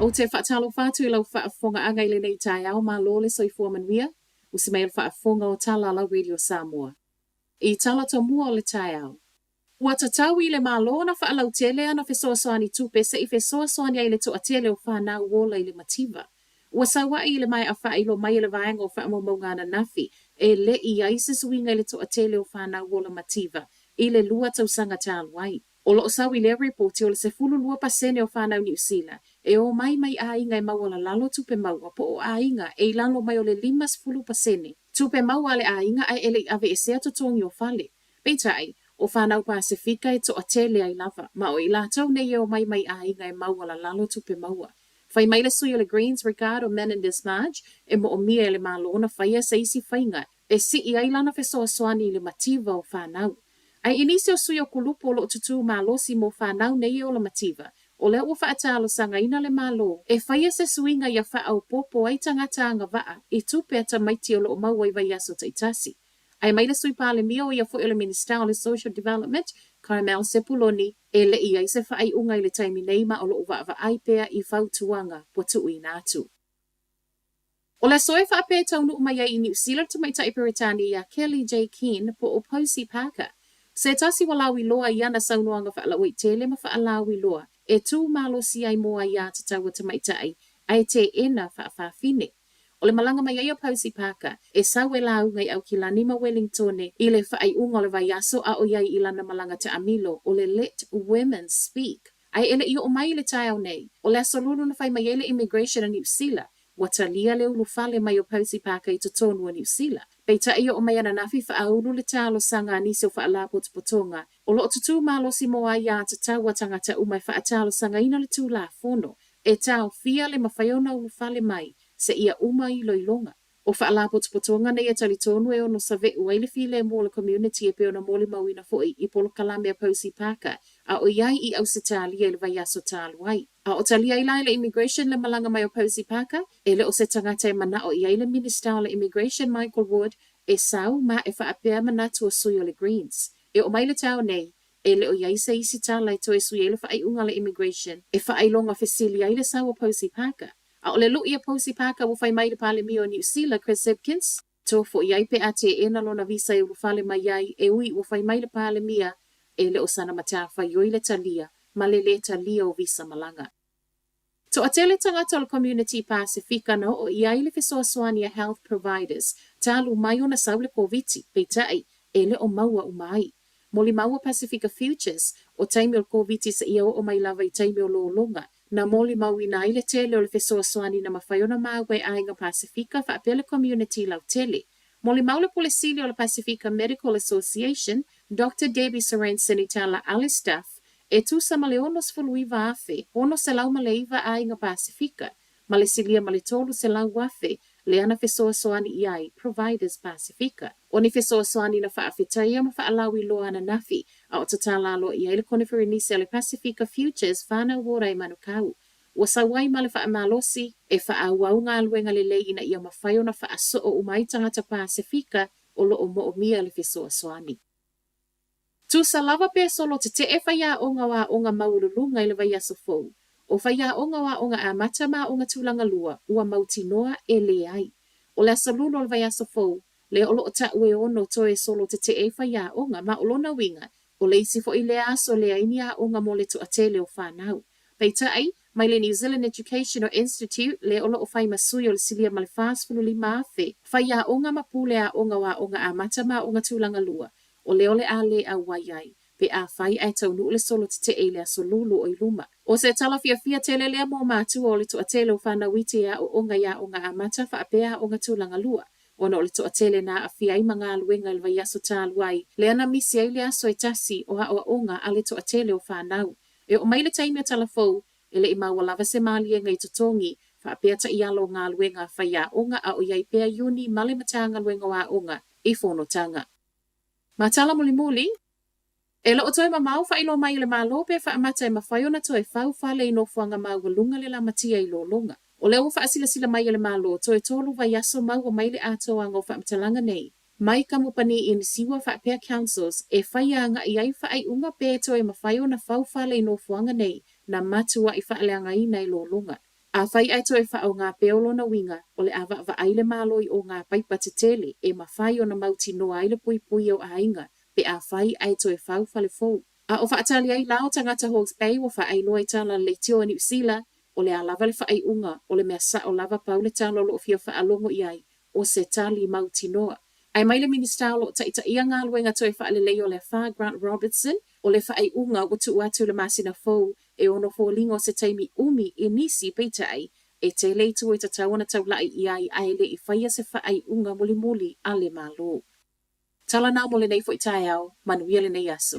O te whaatalo whātu I lau whaafonga anga I le nei tai au mā lo le soifua manuia, o se mai le whaafonga o Talala Radio Samoa. I tala to mua o le tai au. Ua tatau I le malo na whaalau tele ana whesoasoani tupe se I whesoasoani ai le to atele o whanau wola I le mativa. Ua sawa I le mai a whailo mai le vaenga o whaamaunga na nafi, e le I aise suinga I le to atele o whanau wola mativa, I le lua tausanga tāluai. O loo sau I le reporti o le se fulu lua pasene o whanau New Zealand, e o mai a inga e maua la lalo tupe maua po o a inga e lalo mai o le 5% tupe maua le a inga ai ele ave e sea totongi o fale. Peitai, o whanau Pasifika e to atele ai lava, ma o I lātou nei e o mai a inga e maua la lalo tupe maua. Whai mai le sui o le Greens Ricardo Menendez Marge, e mo o mia e le malona whaia sa isi whainga, e si I ailana whesoa soani le mativa o whanau. Ai inisi o sui o kulupu o lo tutu malosi mo whanau nei o la mativa, o le ua whaatalo sanga ina le malo, e whaia se suinga ia wha au popo ai tangata anga waa, I tupe ata maiti o lo mau ai vai aso taitasi. Ai mai le sui pale mio ia fo le Minister o le Social Development, Carmel Sepuloni, e le ia I se wha ai unga I le taimi neima o lo uwa ai pea I whautuanga po tui nātu. O le soe wha pe taunu umaya I New Zealand tumaita I Peritania Kelly J. Keane po o Posi Parker. Se tasi walawi loa I ana saunoanga wha alawi tele ma wha alawi loa, e tū malo si ai moa ia te taua tamaitai, ai te ena whaafine. O le malanga mai ai o Posi Parker, e sau e lau ngai au ki Lanima Wellingtone I le whaai unga o le vaiaso a o iai I lana malanga te amilo o le Let Women Speak. Ai ele I o mai le tai au nei, o le asolulu na whai mai ele immigration a New Zealand, watalia le ulu fale mai o Posi Parker I to tonu a New Zealand. Peita I o mai ana nafi whaaulu le talo sanga anisi o whaalapo te potonga, o lo tutu malo si moa ia te taua tangata umai whaatalo sanga ina le tū la fono, e tau fia le mawhaiona ulu fale mai, se ia uma I loilonga. O whaalapo te potonga nei e tali tonu e ono sa ve uaile file mo le community e peona mole mawina foi I polo kalame a Posi Parker, a o iai I au se talia I le vaiaso taluai. A o talia I lai le immigration le malanga mai o Posi Parker, e le o se tangata e mana o iai le Minister o le Immigration Michael Wood, e sau ma e whaapea manatu o sui o le Greens. E o mai le tau nei, e le o iai se isi tala I to e sui e le whaai unga le immigration, e whaai longa fesili ai le sau o Posi Parker. A o le lui a Posi Parker wo whai mai le pale mi o New Zealand, Chris Hipkins, to fo iai pe a te ena lona visa e ufale mai ai, e ui wo whai mai le pale mia, e le o sana mata whai oi le talia, ma le talia o visa malanga. To atele tangata o le Community Pasifika no o iai le fesoasoania health providers, talu mai o na sau le COVID, peitai, e le o maua umai. Moli maua Pacifica Futures, o taimi o le COVID sa ia o mai lava I taimi o lo longa, na moli mau ina ile tele o le fesoasoani na mawhaiona mawe ainga Pasifika fa apele community lau tele. Moli mau le polesili o le Pacifica Medical Association, Dr. Debbie Sorensen I tala ale staff, e tu sa male onos fuluiva afe, ono se lau male iva ainga Pasifika, male silia male tolu se lau afe, le ana fesoasoani iai, Providers Pasifika. O ni fesoasoani na whaafetaia ma whaalawi loa ana nafi, a o tatala alo iai le koniferi nisi ale Pacifica Futures whana wora I manukau. Ua sawai ma le whaamalosi, e whaauaunga aluenga le lei ina ia mawhaio na whaaso o umai tangata Pasifika, o lo o mo o mia le fesoasoani. Tu sa lava pe solo te e whaia onga wa onga maululunga I le vaiaso fou. O whaia onga wa onga a mata ma onga tūlanga lua, ua mautinoa e le ai. O le asaluno le vaiaso fou, le olo o ta ue ono to e solo te e whaia onga ma olona winga, o le isi fo I le aso le aini a onga mo le to atele o whanau. Peita ai, mai le New Zealand Educational Institute, le olo o whai masui o le silia ma le whaasfunu li maafe, whaia onga ma pule a onga wa onga a mata ma onga tūlanga lua, o le ole a le a waiai. Pe a whai ai tau nuu le solo te e le aso lulu o I luma. O se tala fia tele lea mō mātua o le to atele o whanawiti a o onga ia onga a mata wha apea onga tūlanga lua. Ona o le to atele na a fia I mga aluenga il vaiaso tāluai. Le ana misi ai le aso e tasi o a onga a le to atele o whanau. E o mai le taimi o talafou, e le I maua lava se malia ngai totongi, wha apea ta I alo ngā aluenga whaia onga a o iai pea yuni male matanga aluenga wa onga I whonotanga. Matala muli, e lo toi mamau fa ilo mai le malo pe fa amata e mawhaiona toi fau fale I no fuanga maugalunga le la matia I lo longa. O leo fa asila sila mai le malo toi tolu vai aso mau o mai le ato anga o fa amtalanga nei. Mai kamupani in siwa fa apea councils e whaianga I ai fa ai unga pe toi mawhaiona fau fale I no fuanga nei na matua I fa aleanga I nei lo longa. A whai ai toi wha o ngā peolo na winga o le awa wa aile māloi o ngā paipa te tele e mawhai o na mauti noa aile pui pui o ainga pe a whai ai toi whau whale fau. A o whaatali ai lao tangata Hawke's Bay o wha ai loa i tala le tio New Zealand o le a lava le wha ai unga o le mea sa o lava pau le talo lo fia wha alongo i ai o se tali mauti noa. Ai mai le minista lo ta ita ia ngā luenga toi wha ale leo le wha Grant Robertson o le wha ai unga o tu atu le masina fau e ono fōlingo se taimi umi e nisi peita ai e te leitu e ta tawana tau lai i ai ai le i whaia se wha ai unga muli muli a le malo. Tala nā mole nei fo i tai au, manuia le nei aso.